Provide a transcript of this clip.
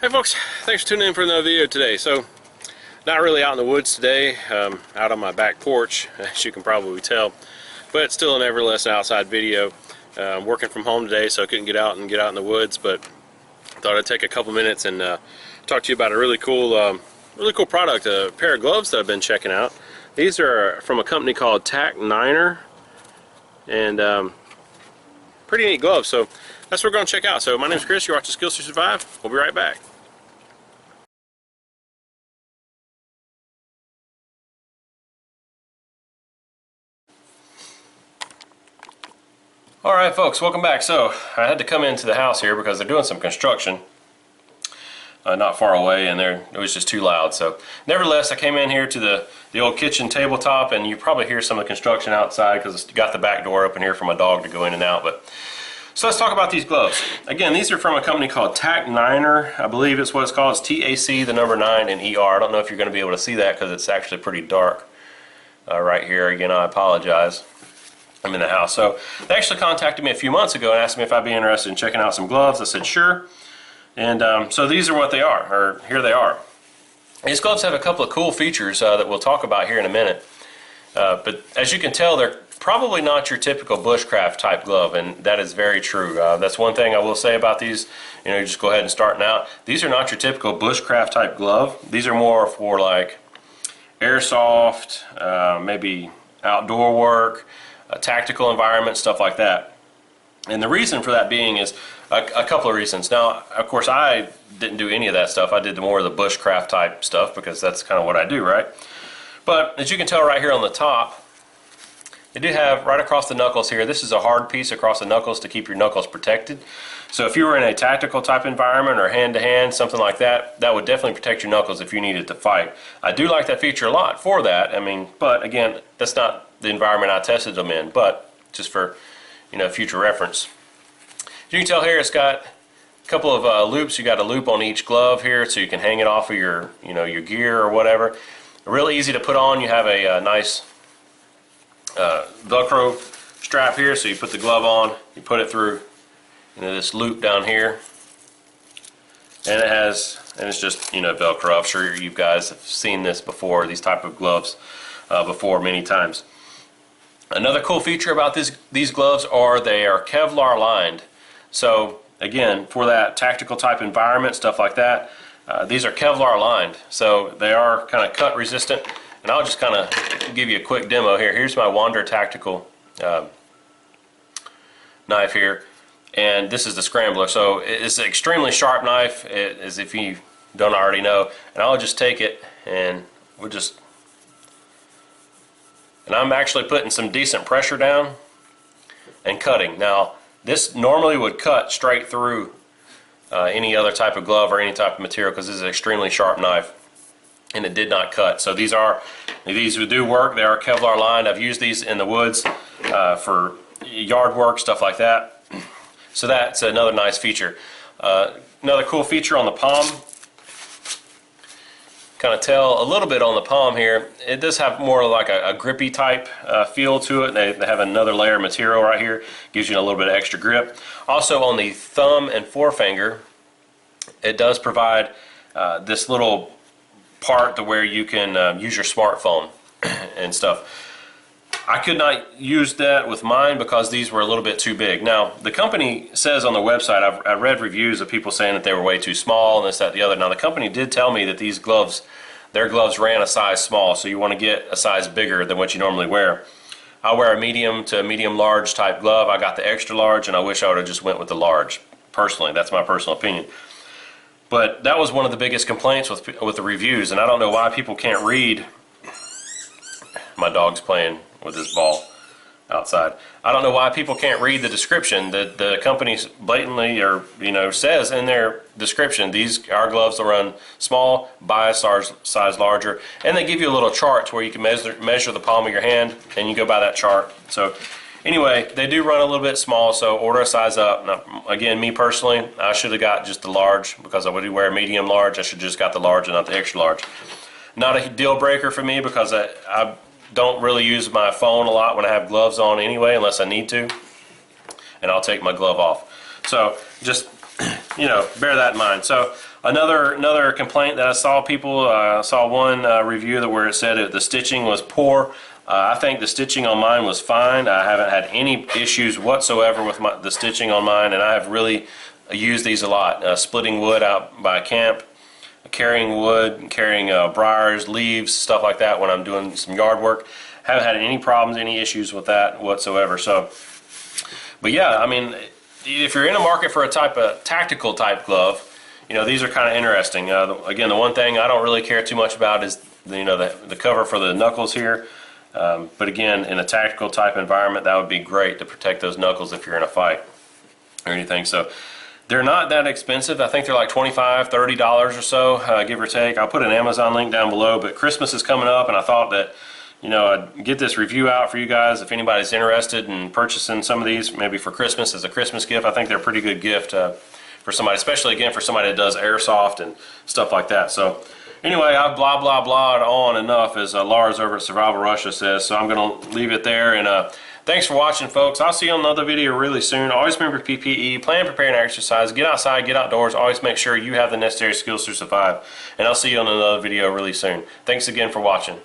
Hey folks, thanks for tuning in for another video today. So, not really out in the woods today, out on my back porch, as you can probably tell, but still nevertheless an outside video. I'm working from home today, so I couldn't get out in the woods, but thought I'd take a couple minutes and talk to you about a really cool product, a pair of gloves that I've been checking out. These are from a company called TAC9ER, and pretty neat gloves, so that's what we're going to check out. So my name's Chris, you're watching Skills to Survive. We'll be right back. Alright folks, welcome back. So I had to come into the house here because they're doing some construction not far away, and it was just too loud. So nevertheless, I came in here to the old kitchen tabletop, and you probably hear some of the construction outside because it's got the back door open here for my dog to go in and out. But so let's talk about these gloves. Again, these are from a company called TAC9ER. I believe it's what it's called. It's TAC, the number 9, and ER. I don't know if you're going to be able to see that because it's actually pretty dark right here. Again, I apologize. I'm in the house. So they actually contacted me a few months ago and asked me if I'd be interested in checking out some gloves. I said sure. And so these are what they are, or here they are. These gloves have a couple of cool features that we'll talk about here in a minute. But as you can tell, they're probably not your typical bushcraft type glove, and that is very true. That's one thing I will say about these. You just go ahead and starting out. These are not your typical bushcraft type glove. These are more for like airsoft, maybe outdoor work, tactical environment, stuff like that. And the reason for that being is a couple of reasons. Now, of course, I didn't do any of that stuff. I did more of the bushcraft type stuff because that's kind of what I do, right? But as you can tell right here on the top, they do have right across the knuckles here, this is a hard piece across the knuckles to keep your knuckles protected. So if you were in a tactical type environment or hand-to-hand, something like that, that would definitely protect your knuckles if you needed to fight. I do like that feature a lot for that. I mean, but again, that's not the environment I tested them in, but just for future reference. As you can tell here, it's got a couple of loops. You got a loop on each glove here, so you can hang it off of your your gear or whatever. Real easy to put on. You have a nice Velcro strap here, so you put the glove on, you put it through this loop down here, and it's just Velcro. I'm sure you guys have seen this before, these type of gloves before many times. Another cool feature about these gloves are they are Kevlar lined. So again, for that tactical type environment, stuff like that, these are Kevlar lined. So they are kind of cut resistant. And I'll just kind of give you a quick demo here. Here's my Wander tactical knife here. And this is the scrambler. So it's an extremely sharp knife, as if you don't already know. And I'll just take it and and I'm actually putting some decent pressure down and cutting. Now, this normally would cut straight through any other type of glove or any type of material because this is an extremely sharp knife, and it did not cut. So these do work. They are Kevlar lined. I've used these in the woods for yard work, stuff like that. So that's another nice feature. Another cool feature on the palm. Kind of tell a little bit on the palm here. It does have more like a grippy type feel to it. They have another layer of material right here, gives you a little bit of extra grip. Also on the thumb and forefinger, it does provide this little part to where you can use your smartphone and stuff. I could not use that with mine because these were a little bit too big. Now, the company says on the website, I read reviews of people saying that they were way too small and this, that, the other. Now, the company did tell me that these gloves, their gloves ran a size small, so you want to get a size bigger than what you normally wear. I wear a medium to medium large type glove. I got the extra large, and I wish I would have just went with the large. Personally, that's my personal opinion. But that was one of the biggest complaints with the reviews, and I don't know why people can't read. My dog's playing with this ball outside. I don't know why people can't read the description. The company blatantly says in their description, our gloves will run small, buy a size larger, and they give you a little chart where you can measure the palm of your hand, and you go by that chart. So anyway, they do run a little bit small, so order a size up. Now, again, me personally, I should have got just the large because I would wear a medium large. I should have just got the large and not the extra large. Not a deal breaker for me because I don't really use my phone a lot when I have gloves on anyway, unless I need to, and I'll take my glove off. So just you know, bear that in mind. So another complaint that I saw, people saw one review that where it said the stitching was poor. I think the stitching on mine was fine. I haven't had any issues whatsoever with the stitching on mine, and I have really used these a lot. Splitting wood out by camp, carrying wood, carrying briars, leaves, stuff like that when I'm doing some yard work. Haven't had any problems, any issues with that whatsoever. So, but yeah, I mean, if you're in a market for a tactical type glove, you know, these are kind of interesting. Again, the one thing I don't really care too much about is the cover for the knuckles here. But again, in a tactical type environment, that would be great to protect those knuckles if you're in a fight or anything. So they're not that expensive. I think they're like $25, $30 or so, give or take. I'll put an Amazon link down below, but Christmas is coming up, and I thought that, you know, I'd get this review out for you guys if anybody's interested in purchasing some of these, maybe for Christmas as a Christmas gift. I think they're a pretty good gift for somebody, especially again for somebody that does airsoft and stuff like that. So anyway, I've blah blah blah'd on enough, as Lars over at Survival Russia says, so I'm going to leave it there. And thanks for watching, folks. I'll see you on another video really soon. Always remember PPE, plan, prepare, and exercise. Get outside, get outdoors. Always make sure you have the necessary skills to survive. And I'll see you on another video really soon. Thanks again for watching.